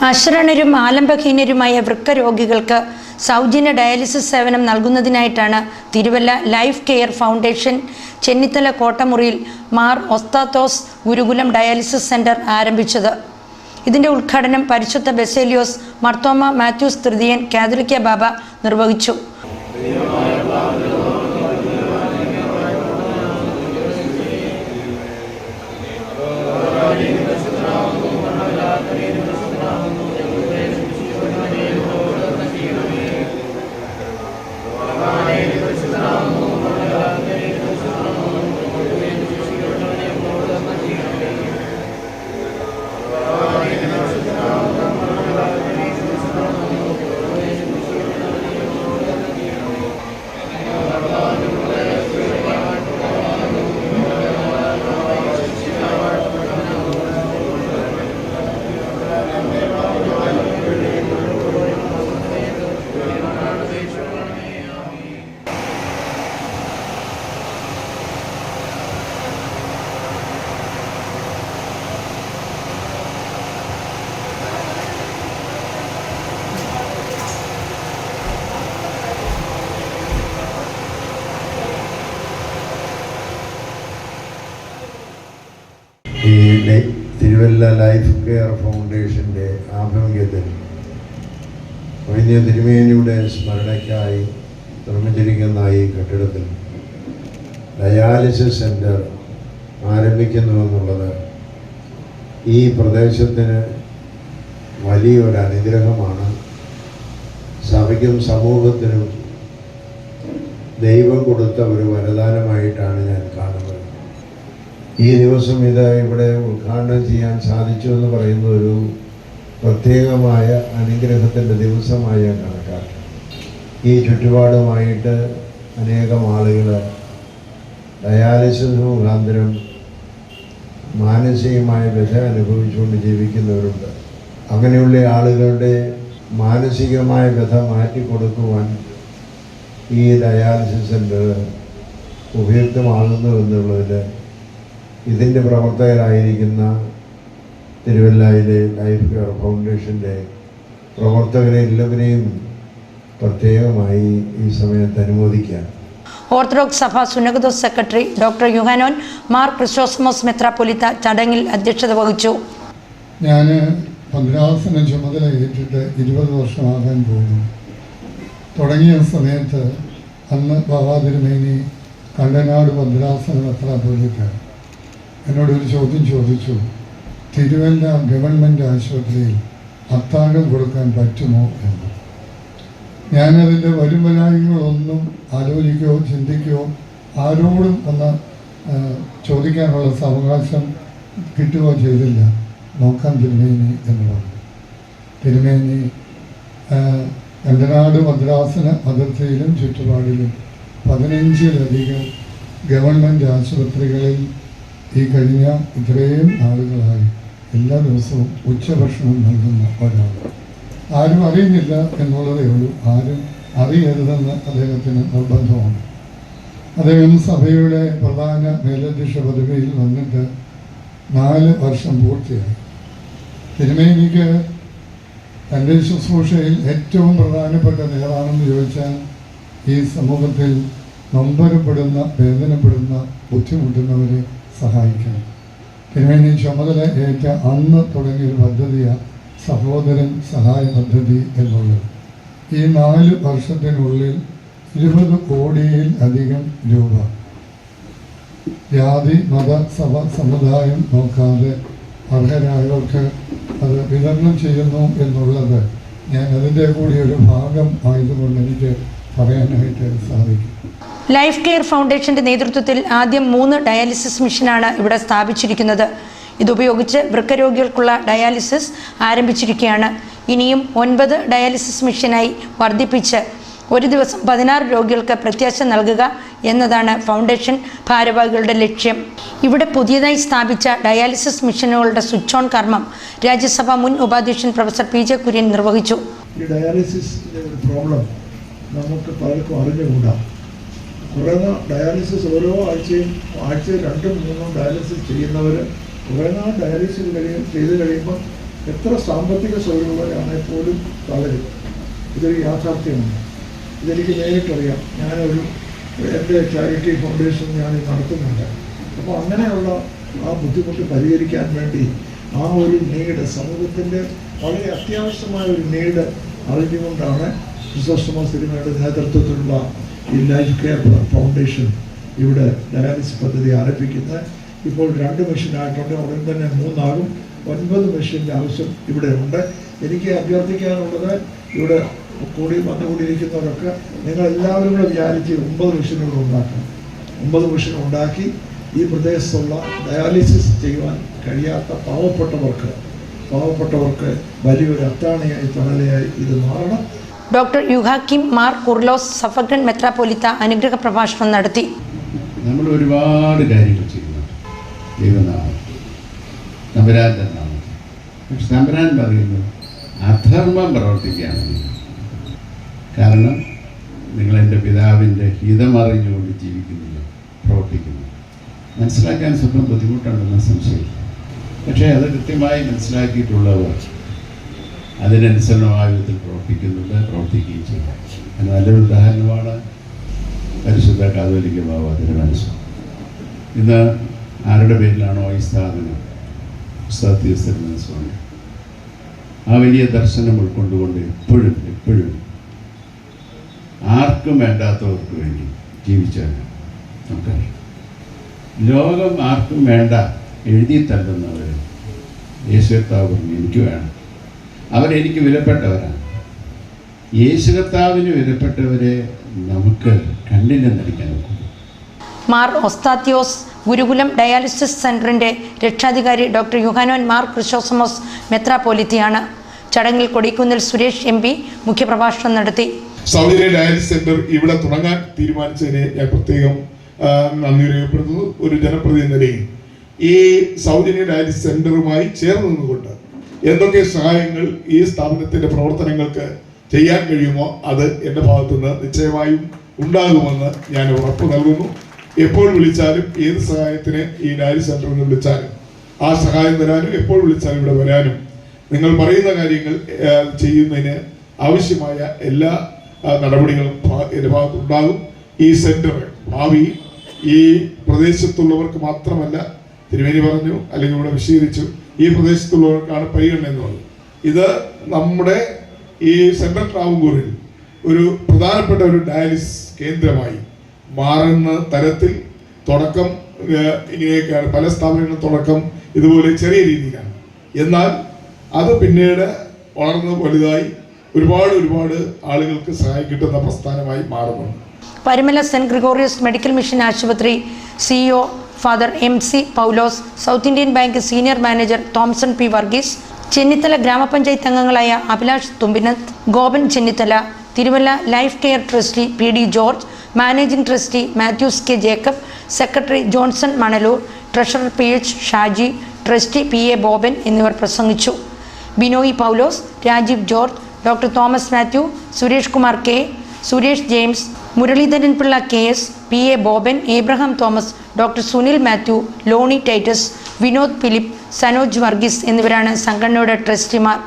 അശ്രണരും ആലംബഹീനരുമായ വൃക്ക രോഗികൾക്ക് സൗജന്യ ഡയാലിസിസ് സേവനം നൽകുന്നതിനായിട്ടാണ് Thiruvalla life care foundation Chennithala കോട്ടമുറിയിൽ മാർ ഒസ്താത്തോസ് ഗുരുകുലം ഡയാലിസിസ് സെന്റർ ആരംഭിച്ചത്. ഇതിന്റെ ഉദ്ഘാടനം പരിശുദ്ധ ബസേലിയോസ് മർത്തോമ മാത്യൂസ് തൃതീയൻ കാതോലിക്ക ബാബ നിർവഹിച്ചു. ഈ തിരുവല്ല ലൈഫ് കെയർ ഫൗണ്ടേഷൻ്റെ ആഭിമുഖ്യത്തിൽ വൈദ്യ തിരുമേനിയുടെ സ്മരണയ്ക്കായി നിർമ്മിച്ചിരിക്കുന്ന ഈ കെട്ടിടത്തിൽ ഡയാലിസിസ് സെൻറ്റർ ആരംഭിക്കുന്നുവെന്നുള്ളത് ഈ പ്രദേശത്തിന് വലിയൊരു അനുഗ്രഹമാണ്. സഭയ്ക്കും സമൂഹത്തിനും ദൈവം കൊടുത്ത ഒരു വരദാനമായിട്ടാണ് ഞാൻ കാണുന്നത്. ഈ ദിവസം ഇത് ഇവിടെ ഉദ്ഘാടനം ചെയ്യാൻ സാധിച്ചു എന്ന് പറയുന്ന ഒരു പ്രത്യേകമായ അനുഗ്രഹത്തിൻ്റെ ദിവസമായി കണക്കാക്കി. ഈ ചുറ്റുപാടുമായിട്ട് അനേകം ആളുകൾ ഡയാലിസിസ് മുഖാന്തരം മാനസികമായ വ്യഥ അനുഭവിച്ചുകൊണ്ട് ജീവിക്കുന്നവരുണ്ട്. അങ്ങനെയുള്ള ആളുകളുടെ മാനസികമായ വ്യഥ മാറ്റിക്കൊടുക്കുവാൻ ഈ ഡയാലിസിസ് സെൻ്റർ ഉപയുക്തമാകുന്നു എന്നുള്ളതിൽ ഇതിൻ്റെ പ്രവർത്തകരായിരിക്കുന്ന തിരുവല്ലയിലെ ലൈഫ് കെയർ ഫൗണ്ടേഷൻ്റെ പ്രവർത്തകരെ എല്ലാവരെയും പ്രത്യേകമായി ഈ സമയത്ത് അനുമോദിക്കാം. ഓർത്തഡോക്സ് സഭ സുനകദോസ് സെക്രട്ടറി ഡോക്ടർ യുഹാനോൻ മാർ ക്രിസ്റ്റോസ്മോസ് മെത്രാപ്പൊലീത്ത ചടങ്ങിൽ അധ്യക്ഷത വഹിച്ചു. ഞാൻ ഭദ്രാസന ചുമതല ഏറ്റിട്ട് 20 വർഷമാകാൻ പോകുന്നു. തുടങ്ങിയ സമയത്ത് അന്ന് ബാബാ തിരുമേനി കണ്ടനാട് ഭദ്രാസന മെത്രാപ്പൊലീത്ത എന്നോടൊരു ചോദ്യം ചോദിച്ചു, തിരുവല്ല ഗവൺമെൻറ് ആശുപത്രിയിൽ അത്താഴം കൊടുക്കാൻ പറ്റുമോ എന്ന്. ഞാനതിൻ്റെ വരുംവരായികളൊന്നും ആലോചിക്കുകയോ ചിന്തിക്കുകയോ ആരോടും ഒന്ന് ചോദിക്കാനുള്ള അവകാശം കിട്ടുകയോ ചെയ്തില്ല. നോക്കാൻ തിരുമേനി എന്ന് പറഞ്ഞു. തിരുമേനി കണ്ടനാട് ഭദ്രാസന അതിർത്തിയിലും ചുറ്റുപാടിലും 15-ലധികം ഗവൺമെൻറ് ആശുപത്രികളിൽ ഈ കഴിഞ്ഞ ഇത്രയും നാളുകളായി എല്ലാ ദിവസവും ഉച്ചഭക്ഷണം നൽകുന്ന ഒരാൾ. ആരും അറിയുന്നില്ല എന്നുള്ളതേ ഉള്ളൂ. ആരും അറിയരുതെന്ന് അദ്ദേഹത്തിന് നിർബന്ധമാണ്. അദ്ദേഹം സഭയുടെ പ്രധാന മേലധ്യക്ഷ പദവിയിൽ വന്നിട്ട് 4 വർഷം പൂർത്തിയായി. തിരുമേനിക്ക് തൻ്റെ ശുശ്രൂഷയിൽ ഏറ്റവും പ്രധാനപ്പെട്ടത് ഏതാണെന്ന് ചോദിച്ചാൽ ഈ സമൂഹത്തിൽ നൊമ്പരപ്പെടുന്ന വേദനപ്പെടുന്ന ബുദ്ധിമുട്ടുന്നവരെ സഹായിക്കണം. തിരുമേനി ചുമതല ഏറ്റ അന്ന് തുടങ്ങിയൊരു പദ്ധതിയാണ് സഹോദരൻ സഹായ പദ്ധതി എന്നുള്ളത്. ഈ 4 വർഷത്തിനുള്ളിൽ 20 കോടിയിൽ അധികം രൂപ ജാതി മത സഭ സമുദായം നോക്കാതെ അർഹരായവർക്ക് അത് വിതരണം ചെയ്യുന്നു എന്നുള്ളത് ഞാൻ അതിൻ്റെ കൂടി ഒരു ഭാഗം ആയതുകൊണ്ട് എനിക്ക് പറയാനായിട്ട് സാധിക്കും. ലൈഫ് കെയർ ഫൗണ്ടേഷന്റെ നേതൃത്വത്തിൽ ആദ്യം 3 ഡയാലിസിസ് മെഷീനാണ് ഇവിടെ സ്ഥാപിച്ചിരിക്കുന്നത്. ഇതുപയോഗിച്ച് വൃക്കരോഗികൾക്കുള്ള ഡയാലിസിസ് ആരംഭിച്ചിരിക്കുകയാണ്. ഇനിയും 9 ഡയാലിസിസ് മെഷീനായി വർദ്ധിപ്പിച്ച് ഒരു ദിവസം 16 രോഗികൾക്ക് പ്രത്യാശ നൽകുക എന്നതാണ് ഫൗണ്ടേഷൻ ഭാരവാഹികളുടെ ലക്ഷ്യം. ഇവിടെ പുതിയതായി സ്ഥാപിച്ച ഡയാലിസിസ് മെഷീനുകളുടെ സ്വിച്ച് ഓൺ കർമ്മം രാജ്യസഭാ മുൻ ഉപാധ്യക്ഷൻ പ്രൊഫസർ പി ജെ കുര്യൻ നിർവഹിച്ചു. ഈ ഡയാലിസിസിൻ്റെ ഒരു പ്രോബ്ലം നമുക്ക് പലർക്കും അറിഞ്ഞുകൂടാ. കുറേ ഡയാലിസിസ് ഓരോ ആഴ്ചയിൽ 2-3 ഡയാലിസിസ് ചെയ്യുന്നവർ കുറേ നാൾ ഡയാലിസിസ് ചെയ്ത് കഴിയുമ്പോൾ എത്ര സാമ്പത്തിക സൗകര്യമുള്ളവരാണെങ്കിൽ പോലും തളരും. ഇതൊരു യാഥാർത്ഥ്യമാണ്. ഇതെനിക്ക് നേരിട്ടറിയാം. എൻ്റെ ചാരിറ്റി ഫൗണ്ടേഷൻ ഞാൻ നടത്തുന്നുണ്ട്. അപ്പോൾ അങ്ങനെയുള്ള ആ ബുദ്ധിമുട്ട് പരിഹരിക്കാൻ വേണ്ടി ആ ഒരു നീഡ്, സമൂഹത്തിൻ്റെ വളരെ അത്യാവശ്യമായ ഒരു നീഡ് അറിഞ്ഞുകൊണ്ടാണ് ക്രിസോസ്റ്റമോസ് തിരുമേനിയുടെ നേതൃത്വത്തിലുള്ള ഈ ലൈഫ് കെയർ ഫൗണ്ടേഷൻ ഇവിടെ ഡയാലിസിസ് പദ്ധതി ആരംഭിക്കുന്നത്. ഇപ്പോൾ 2 മെഷീനായിട്ടുണ്ട്, ഉടൻ തന്നെ 3 ആകും. 9 മെഷീൻ്റെ ആവശ്യം ഇവിടെ ഉണ്ട്. എനിക്ക് അഭ്യർത്ഥിക്കാനുള്ളത്, ഇവിടെ വന്നുകൂടിയിരിക്കുന്നവരൊക്കെ നിങ്ങളെല്ലാവരും കൂടെ വിചാരിച്ച് 9 മെഷീനുകൾ ഉണ്ടാക്കണം. 9 മെഷീൻ ഉണ്ടാക്കി ഈ പ്രദേശത്തുള്ള ഡയാലിസിസ് ചെയ്യുവാൻ കഴിയാത്ത പാവപ്പെട്ടവർക്ക് വലിയൊരു അത്താണിയായി തണലയായി ഇത് മാറണം. ഡോക്ടർ യുഹാക്കിം മാർ കുർലോസ് സഫർഗൻ മെത്രാപ്പൊലീത്ത അനുഗ്രഹ പ്രഭാഷണം നടത്തി. നമ്മൾ ഒരുപാട് കാര്യങ്ങൾ ചെയ്യുന്നുണ്ട് ദൈവനാമം, തമ്പുരാൻ്റെ നാമം. പക്ഷെ തമ്പുരാൻ പറയുന്നു അധർമ്മം പ്രവർത്തിക്കുകയാണ്. കാരണം നിങ്ങളെൻ്റെ പിതാവിൻ്റെ ഹിതമറിഞ്ഞുകൊണ്ട് ജീവിക്കുന്നില്ല, പ്രവർത്തിക്കുന്നു. മനസ്സിലാക്കാൻ സ്വന്തം ബുദ്ധിമുട്ടുണ്ടെന്ന സംശയം. പക്ഷേ അത് കൃത്യമായി മനസ്സിലാക്കിയിട്ടുള്ളവർ അതിനനുസരണമായ വിധത്തിൽ പ്രവർത്തിക്കുകയും ചെയ്യും. അത് നല്ലൊരു ഉദാഹരണമാണ് പരിശുദ്ധ കാതോലിക്ക ബാവ തിരുമനസ്സും. ഇന്ന് ആരുടെ പേരിലാണോ ഈ സ്ഥാപനം, തിരുമനസ്സുണ്ട്, ആ വലിയ ദർശനം ഉൾക്കൊണ്ടുകൊണ്ട് എപ്പോഴും ആർക്കും വേണ്ടാത്തവർക്ക് വേണ്ടി ജീവിച്ചാണ്. നമുക്കറിയാം, ലോകം ആർക്കും വേണ്ട എഴുതി തള്ളുന്നവർ യേശു കർത്താവ് പറഞ്ഞു എനിക്ക് വേണം. അവരെനിക്ക് വിലപ്പെട്ടവരാണ്. യേശു കർത്താവിന് വിലപ്പെട്ടവരെ നമുക്ക് കണ്ണിന് നടിക്കാൻ ഒക്കും. മാർ ഒസ്താത്യോസ് ഗുരുകുലം ഡയാലിസിസ് സെന്ററിന്റെ രക്ഷാധികാരി ഡോക്ടർ യുഹാനോൻ മാർ ക്രിസോസ്റ്റമോസ് മെത്രാപ്പൊലീത്തയാണ്. ചടങ്ങിൽ കൊടിക്കുന്നിൽ സുരേഷ് MP മുഖ്യപ്രഭാഷണം നടത്തി. സൗജന്യ ഡയാലിസിസ് സെന്റർ ഇവിടെ തുടങ്ങാൻ തീരുമാനിച്ചതിനെ ഞാൻ പ്രത്യേകം നന്ദി രേഖപ്പെടുത്തുന്നു. ഒരു ജനപ്രതിനിധി നിലയിൽ ഈ സൗജന്യ ഡയാലിസിസ് സെന്ററുമായി ചേർന്ന് നിന്നുകൊണ്ട് എന്തൊക്കെ സഹായങ്ങൾ ഈ സ്ഥാപനത്തിന്റെ പ്രവർത്തനങ്ങൾക്ക് ചെയ്യാൻ കഴിയുമോ അത് എൻ്റെ ഭാഗത്തുനിന്ന് നിശ്ചയമായും ഉണ്ടാകുമെന്ന് ഞാൻ ഉറപ്പ് നൽകുന്നു. എപ്പോൾ വിളിച്ചാലും ഏത് സഹായത്തിന് ഈ ഡയാലിസിസ് സെന്ററിൽ നിന്ന് വിളിച്ചാലും ആ സഹായം തരാനും എപ്പോൾ വിളിച്ചാലും ഇവിടെ വരാനും നിങ്ങൾ പറയുന്ന കാര്യങ്ങൾ ചെയ്യുന്നതിന് ആവശ്യമായ എല്ലാ നടപടികളും എൻ്റെ ഭാഗത്തുണ്ടാകും. ഈ സെന്റർ ഭാവി ഈ പ്രദേശത്തുള്ളവർക്ക് മാത്രമല്ല, തിരുമേനി പറഞ്ഞു അല്ലെങ്കിൽ ഇവിടെ വിശദീകരിച്ചു, ഈ പ്രദേശത്തുള്ളവർക്കാണ് പരിഗണന എന്ന് പറഞ്ഞു. ഇത് നമ്മുടെ ഈ സെൻട്രൽ ട്രാവൻകൂറിൽ ഒരു പ്രധാനപ്പെട്ട ഒരു ഡയാലിസിസ് കേന്ദ്രമായി മാറുന്ന തരത്തിൽ തുടക്കം ഇങ്ങനെയൊക്കെയാണ്. പല സ്ഥാപനങ്ങളും തുടക്കം ഇതുപോലെ ചെറിയ രീതിയിലാണ്. എന്നാൽ അത് പിന്നീട് വളർന്ന് വലുതായി ഒരുപാട് ആളുകൾക്ക് സഹായം കിട്ടുന്ന പ്രസ്ഥാനമായി മാറുന്നുണ്ട്. Parumala saint Gregorios medical mission ആശുപത്രി CEO father MC Paulose, South Indian bank senior manager Thomson P Varghese, Chennithala ഗ്രാമപഞ്ചായത്ത് അംഗങ്ങളായ Abhilash Thumpinath, Gopan Chennithala, Thiruvalla life care trustee PD George, managing trustee Mathews K Jacob, secretary Johnson Manalur, treasurer PH Shaji, trustee PA Boban എന്നിവർ പ്രസംഗിച്ചു. Binoy Paulose, Rajeev George, doctor Thomas Mathew, Suresh Kumar K, Suresh James, Muraleedharan Pillai KS, PA Boban, Abraham Thomas, doctor Sunil Mathew, Loni Titus, Vinod Philip, Sanoj Varghese എന്നിവരാണ് സംഘടനയുടെ ട്രസ്റ്റിമാർ.